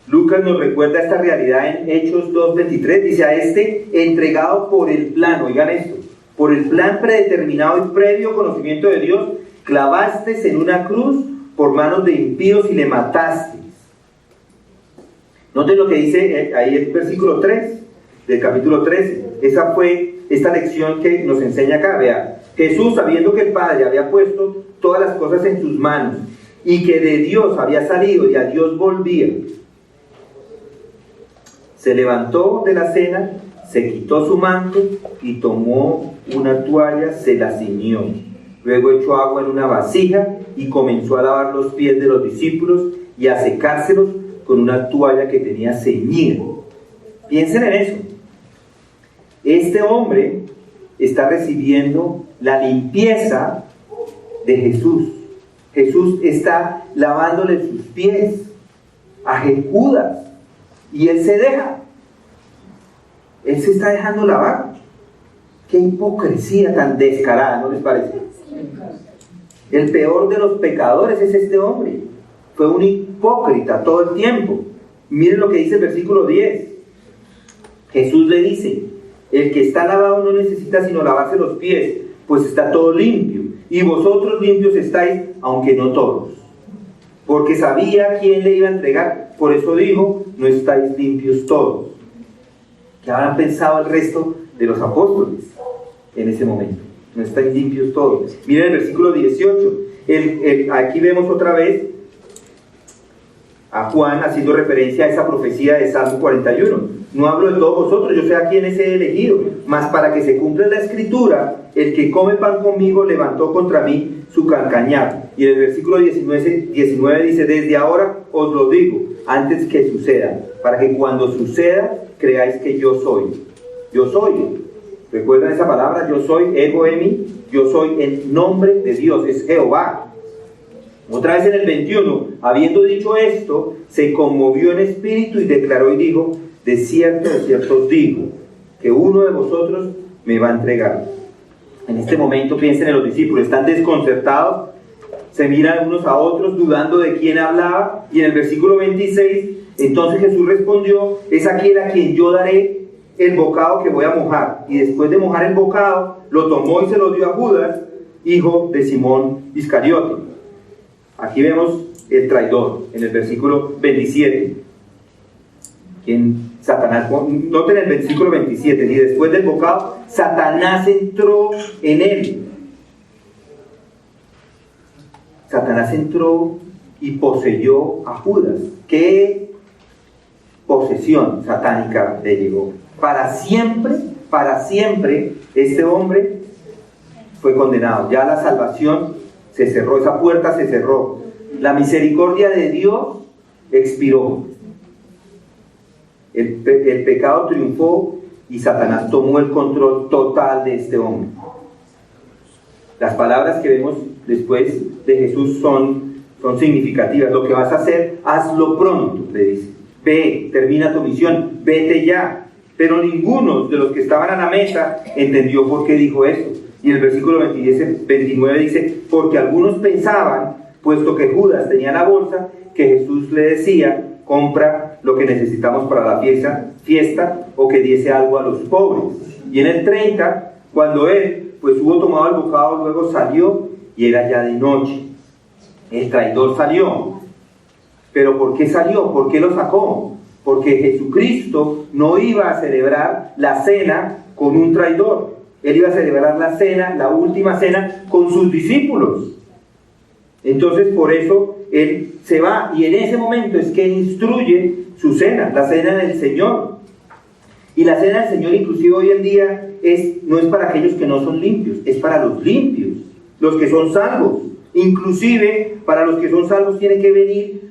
Lucas nos recuerda esta realidad en Hechos 2:23. Dice: a este entregado por el plan, oigan esto, por el plan predeterminado y previo conocimiento de Dios, clavasteis en una cruz por manos de impíos y le matasteis. Noten lo que dice ahí el versículo 3 del capítulo 13. Esa fue esta lección que nos enseña acá. Vea, Jesús, sabiendo que el Padre había puesto todas las cosas en sus manos y que de Dios había salido y a Dios volvía, se levantó de la cena, se quitó su manto y tomó una toalla, se la ciñó. Luego echó agua en una vasija y comenzó a lavar los pies de los discípulos y a secárselos con una toalla que tenía ceñida. Piensen en eso. Este hombre está recibiendo la limpieza de Jesús. Jesús está lavándole sus pies a Judas y él se deja. Él se está dejando lavar. Qué hipocresía tan descarada, ¿no les parece? El peor de los pecadores es este hombre. Fue un hipócrita todo el tiempo. Miren lo que dice el versículo 10. Jesús le dice: el que está lavado no necesita sino lavarse los pies, pues está todo limpio. Y vosotros limpios estáis, aunque no todos. Porque sabía quién le iba a entregar. Por eso dijo: no estáis limpios todos. ¿Qué habrán pensado el resto de los apóstoles en ese momento? No estáis limpios todos. Miren el versículo 18. Aquí vemos otra vez a Juan haciendo referencia a esa profecía de Salmo 41. No hablo de todos vosotros, yo sé a quiénes he elegido, mas para que se cumpla la escritura, el que come pan conmigo levantó contra mí su calcañar. Y en el versículo 19 dice: desde ahora os lo digo, antes que suceda, para que cuando suceda creáis que yo soy. Yo soy. ¿Recuerdan esa palabra? Yo soy, ego emi, yo soy en nombre de Dios, es Jehová. Otra vez en el 21, habiendo dicho esto, se conmovió en espíritu y declaró y dijo: de cierto os digo, que uno de vosotros me va a entregar. En este momento piensen en los discípulos, están desconcertados, se miran unos a otros dudando de quién hablaba, y en el versículo 26, entonces Jesús respondió: es aquel a quien yo daré el bocado que voy a mojar. Y después de mojar el bocado, lo tomó y se lo dio a Judas, hijo de Simón Iscariote. Aquí vemos el traidor, en el versículo 27. Satanás, noten el versículo 27, y después del bocado, Satanás entró en él. Satanás entró y poseyó a Judas. ¿Qué posesión satánica le llegó? Para siempre, este hombre fue condenado. Ya la salvación se cerró, esa puerta se cerró. La misericordia de Dios expiró. El pecado triunfó y Satanás tomó el control total de este hombre. Las palabras que vemos después de Jesús son significativas. Lo que vas a hacer, hazlo pronto, le dice. Ve, termina tu misión, vete ya. Pero ninguno de los que estaban a la mesa entendió por qué dijo esto. Y el versículo 29 dice: porque algunos pensaban, puesto que Judas tenía la bolsa, que Jesús le decía: compra lo que necesitamos para la fiesta, o que diese algo a los pobres. Y en el 30, cuando él hubo tomado el bocado, luego salió y era ya de noche. El traidor salió. ¿Pero por qué salió? ¿Por qué lo sacó? Porque Jesucristo no iba a celebrar la cena con un traidor. Él iba a celebrar la cena, la última cena, con sus discípulos. Entonces, por eso él se va, y en ese momento es que él instruye su cena, la cena del Señor. Y la cena del Señor, inclusive hoy en día, no es para aquellos que no son limpios, es para los limpios, los que son salvos. Inclusive, para los que son salvos tiene que venir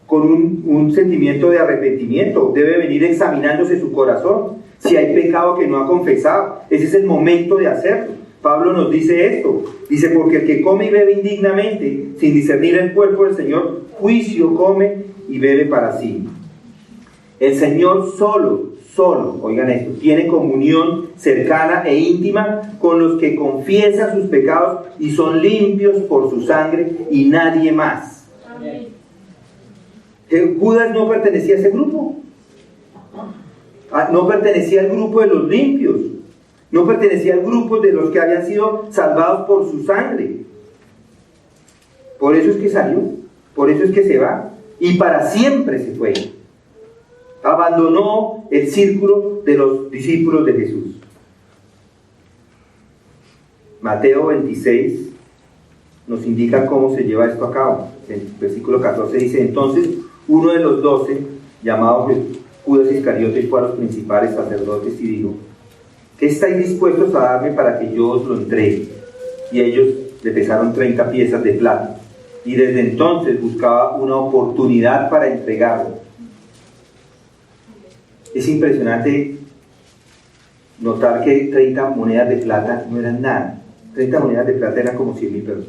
con un sentimiento de arrepentimiento, debe venir examinándose su corazón, si hay pecado que no ha confesado. Ese es el momento de hacerlo. Pablo nos dice esto, dice: porque el que come y bebe indignamente, sin discernir el cuerpo del Señor, juicio come y bebe para sí. El Señor solo, oigan esto, tiene comunión cercana e íntima con los que confiesan sus pecados y son limpios por su sangre, y nadie más. Amén. Judas no pertenecía a ese grupo, no pertenecía al grupo de los limpios, no pertenecía al grupo de los que habían sido salvados por su sangre. Por eso es que salió, por eso es que se va, y para siempre se fue. Abandonó el círculo de los discípulos de Jesús. Mateo 26 nos indica cómo se lleva esto a cabo. En el versículo 14 dice: entonces uno de los 12, llamado Judas Iscariote, fue a los principales sacerdotes y dijo: ¿qué estáis dispuestos a darme para que yo os lo entregue? Y ellos le pesaron 30 piezas de plata. Y desde entonces buscaba una oportunidad para entregarlo. Es impresionante notar que 30 monedas de plata no eran nada. 30 monedas de plata eran como 100.000 pesos.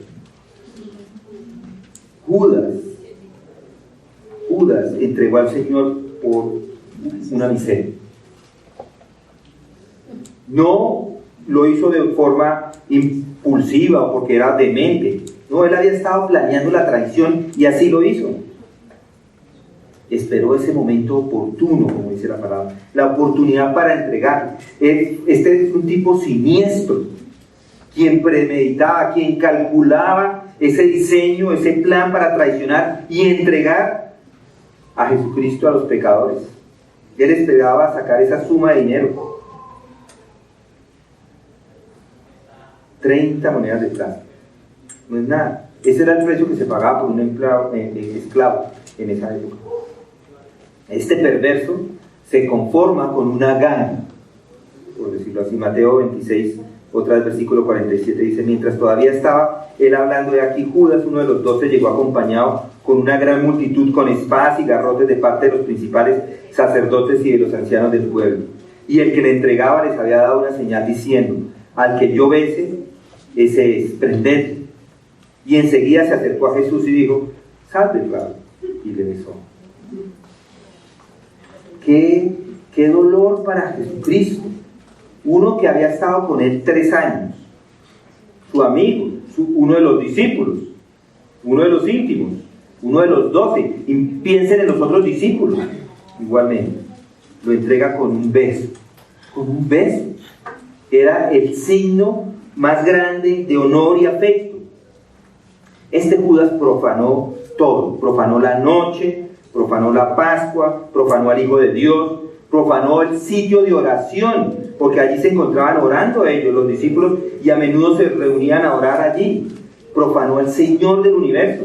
Judas entregó al Señor por una miseria. No lo hizo de forma impulsiva o porque era demente. No, él había estado planeando la traición y así lo hizo. Esperó ese momento oportuno, como dice la palabra, la oportunidad para entregar. Este es un tipo siniestro, quien premeditaba, quien calculaba ese diseño, ese plan para traicionar y entregar a Jesucristo a los pecadores. Él esperaba sacar esa suma de dinero. 30 monedas de plata. No es nada. Ese era el precio que se pagaba por un esclavo en esa época. Este perverso se conforma con una gana, por decirlo así. Mateo 26, otra vez versículo 47, dice: mientras todavía estaba él hablando, de aquí Judas, uno de los 12, llegó acompañado con una gran multitud, con espadas y garrotes de parte de los principales sacerdotes y de los ancianos del pueblo. Y el que le entregaba les había dado una señal diciendo: al que yo bese, ese es, prended. Y enseguida se acercó a Jesús y dijo: salve, Pablo. Y le besó. Qué dolor para Jesucristo. Uno que había estado con él 3 años, su amigo, uno de los discípulos, uno de los íntimos, uno de los 12. Y piensen en los otros discípulos. Igualmente, lo entrega con un beso. Con un beso. Era el signo más grande de honor y afecto. Este Judas profanó todo. Profanó la noche, profanó la Pascua, profanó al Hijo de Dios, profanó el sitio de oración, porque allí se encontraban orando ellos, los discípulos, y a menudo se reunían a orar allí. Profanó al Señor del universo.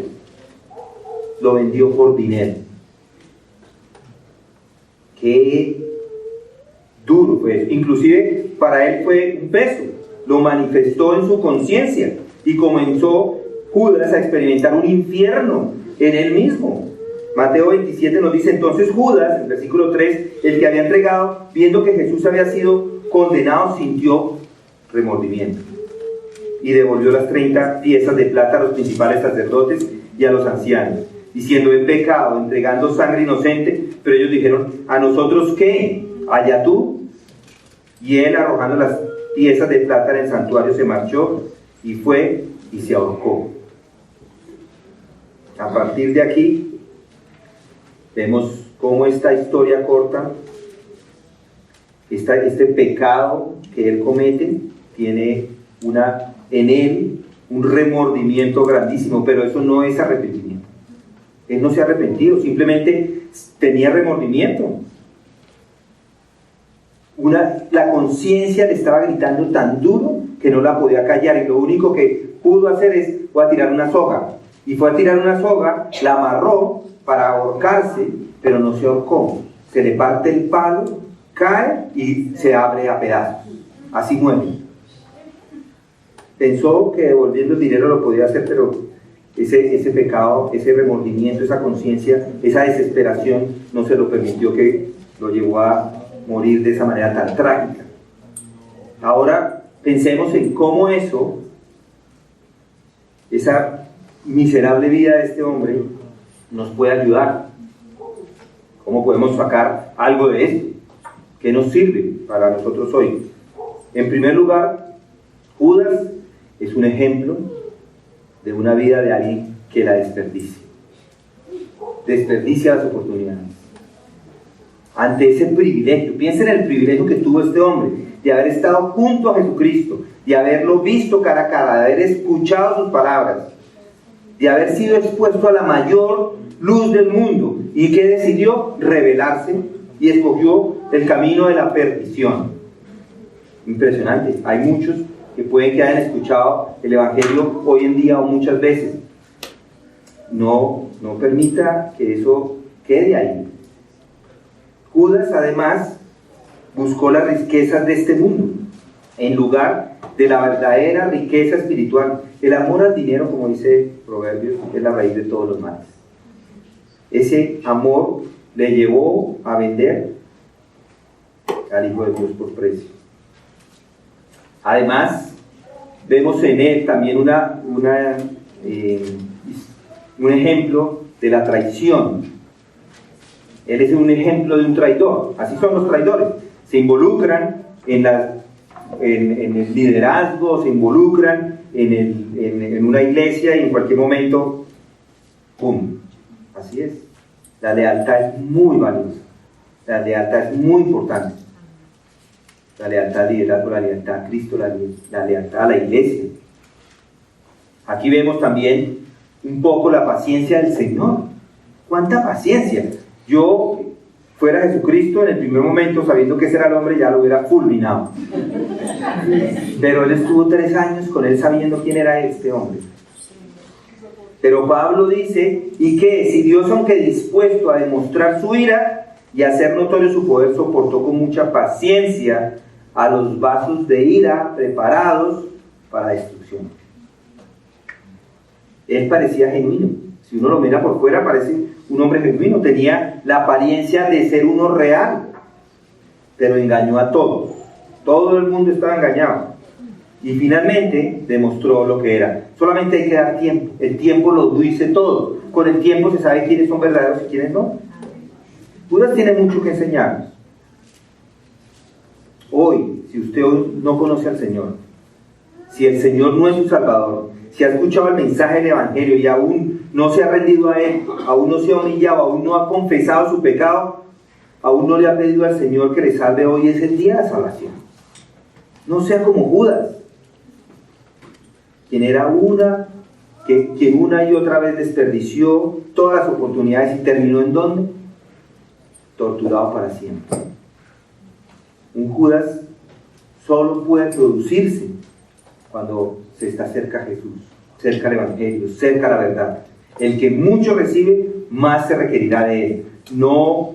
Lo vendió por dinero. Qué duro fue eso. Inclusive para él fue un peso. Lo manifestó en su conciencia y comenzó Judas a experimentar un infierno en él mismo. Mateo 27 nos dice: entonces Judas, en versículo 3, el que había entregado, viendo que Jesús había sido condenado, sintió remordimiento y devolvió las 30 piezas de plata a los principales sacerdotes y a los ancianos, diciendo: he pecado entregando sangre inocente. Pero ellos dijeron: ¿a nosotros qué? Allá tú. Y él, arrojando las piezas de plata en el santuario, se marchó y fue y se ahorcó. A partir de aquí vemos cómo esta historia corta, este pecado que él comete, tiene en él un remordimiento grandísimo, pero eso no es arrepentimiento. Él no se ha arrepentido, simplemente tenía remordimiento. La conciencia le estaba gritando tan duro que no la podía callar, y lo único que pudo hacer es: voy a tirar una soga. Y fue a tirar una soga, la amarró para ahorcarse, pero no se ahorcó. Se le parte el palo, cae y se abre a pedazos. Así muere. Pensó que devolviendo el dinero lo podía hacer, pero ese pecado, ese remordimiento, esa conciencia, esa desesperación no se lo permitió, que lo llevó a morir de esa manera tan trágica. Ahora pensemos en cómo esa miserable vida de este hombre nos puede ayudar. ¿Cómo podemos sacar algo de esto? ¿Qué nos sirve para nosotros hoy? En primer lugar, Judas es un ejemplo de una vida de alguien que la desperdicia las oportunidades. Ante ese privilegio, piensen en el privilegio que tuvo este hombre de haber estado junto a Jesucristo, de haberlo visto cara a cara, de haber escuchado sus palabras, de haber sido expuesto a la mayor luz del mundo, y que decidió rebelarse y escogió el camino de la perdición. Impresionante. Hay muchos que pueden que hayan escuchado el Evangelio hoy en día o muchas veces. No permita que eso quede ahí. Judas, además, buscó las riquezas de este mundo en lugar de la verdadera riqueza espiritual. El amor al dinero, como dice Proverbios, es la raíz de todos los males. Ese amor le llevó a vender al Hijo de Dios por precio. Además, vemos en él también un ejemplo de la traición. Él es un ejemplo de un traidor. Así son los traidores. Se involucran en las en el liderazgo, se involucran en una iglesia y en cualquier momento, ¡pum! Así es. La lealtad es muy valiosa. La lealtad es muy importante. La lealtad al liderazgo, la lealtad a Cristo, la lealtad a la iglesia. Aquí vemos también un poco la paciencia del Señor. ¿Cuánta paciencia? Yo, fuera Jesucristo, en el primer momento, sabiendo que ese era el hombre, ya lo hubiera fulminado. Pero él estuvo 3 años con él sabiendo quién era este hombre. Pero Pablo dice, ¿y qué? Si Dios, aunque dispuesto a demostrar su ira y hacer notorio su poder, soportó con mucha paciencia a los vasos de ira preparados para destrucción. Él parecía genuino. Si uno lo mira por fuera, parece un hombre genuino. Tenía la apariencia de ser uno real, pero engañó a todos. Todo el mundo estaba engañado. Y finalmente demostró lo que era. Solamente hay que dar tiempo. El tiempo lo dice todo. Con el tiempo se sabe quiénes son verdaderos y quiénes no. Judas tiene mucho que enseñarnos. Hoy, si usted hoy no conoce al Señor, si el Señor no es su Salvador, si ha escuchado el mensaje del Evangelio y aún no se ha rendido a Él, aún no se ha humillado, aún no ha confesado su pecado, aún no le ha pedido al Señor que le salve, hoy es el día de salvación. No sea como Judas, quien una y otra vez desperdició todas las oportunidades y terminó ¿en dónde? Torturado para siempre. Un Judas solo puede producirse cuando se está cerca a Jesús, cerca al Evangelio, cerca a la verdad. El que mucho recibe, más se requerirá de él. No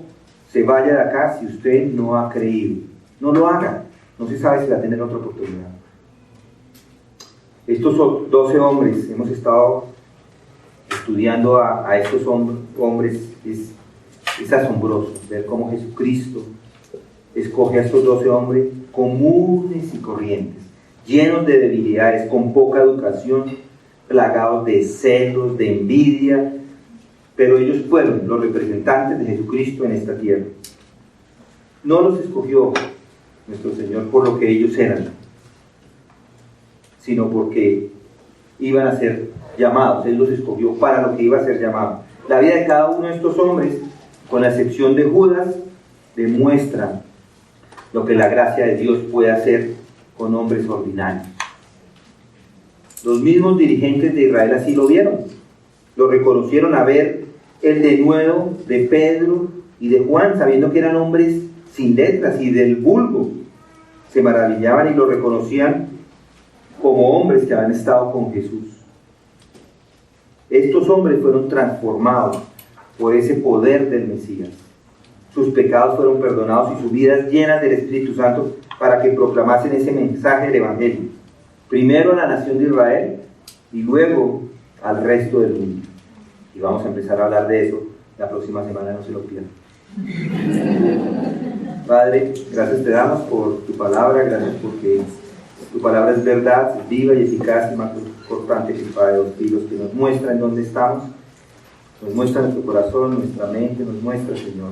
se vaya de acá si usted no ha creído. No lo haga. No se sabe si va a tener otra oportunidad. Estos 12 hombres, hemos estado estudiando a estos hombres. Es asombroso ver cómo Jesucristo escoge a estos 12 hombres comunes y corrientes, llenos de debilidades, con poca educación, plagados de celos, de envidia, pero ellos fueron los representantes de Jesucristo en esta tierra. No los escogió nuestro Señor por lo que ellos eran, sino porque iban a ser llamados. Él los escogió para lo que iba a ser llamado. La vida de cada uno de estos hombres, con la excepción de Judas, demuestra lo que la gracia de Dios puede hacer con hombres ordinarios. Los mismos dirigentes de Israel así lo vieron. Lo reconocieron a ver el denuedo de Pedro y de Juan, sabiendo que eran hombres sin letras y del vulgo. Se maravillaban y lo reconocían como hombres que habían estado con Jesús. Estos hombres fueron transformados por ese poder del Mesías. Sus pecados fueron perdonados y sus vidas llenas del Espíritu Santo para que proclamasen ese mensaje del Evangelio. Primero a la nación de Israel y luego al resto del mundo. Y vamos a empezar a hablar de eso la próxima semana, no se lo pierdan. Padre, gracias te damos por tu palabra, gracias porque tu palabra es verdad, es viva y eficaz y más importante que espada de 2 filos, que nos muestra en dónde estamos, nos muestra nuestro corazón, nuestra mente, nos muestra, Señor,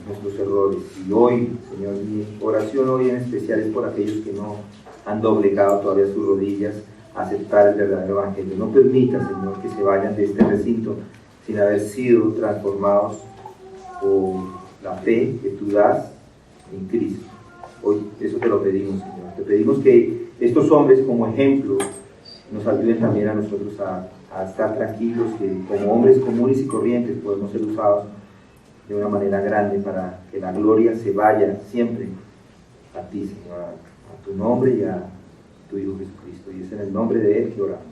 nuestros errores. Y hoy, Señor, mi oración hoy en especial es por aquellos que no han doblegado todavía sus rodillas a aceptar el verdadero Evangelio. No permita, Señor, que se vayan de este recinto sin haber sido transformados por la fe que tú das en Cristo. Hoy eso te lo pedimos, Señor. Te pedimos que estos hombres como ejemplo nos ayuden también a nosotros a estar tranquilos, que como hombres comunes y corrientes podemos ser usados de una manera grande para que la gloria se vaya siempre a ti, Señor, a tu nombre y a tu Hijo Jesucristo. Y es en el nombre de Él que oramos.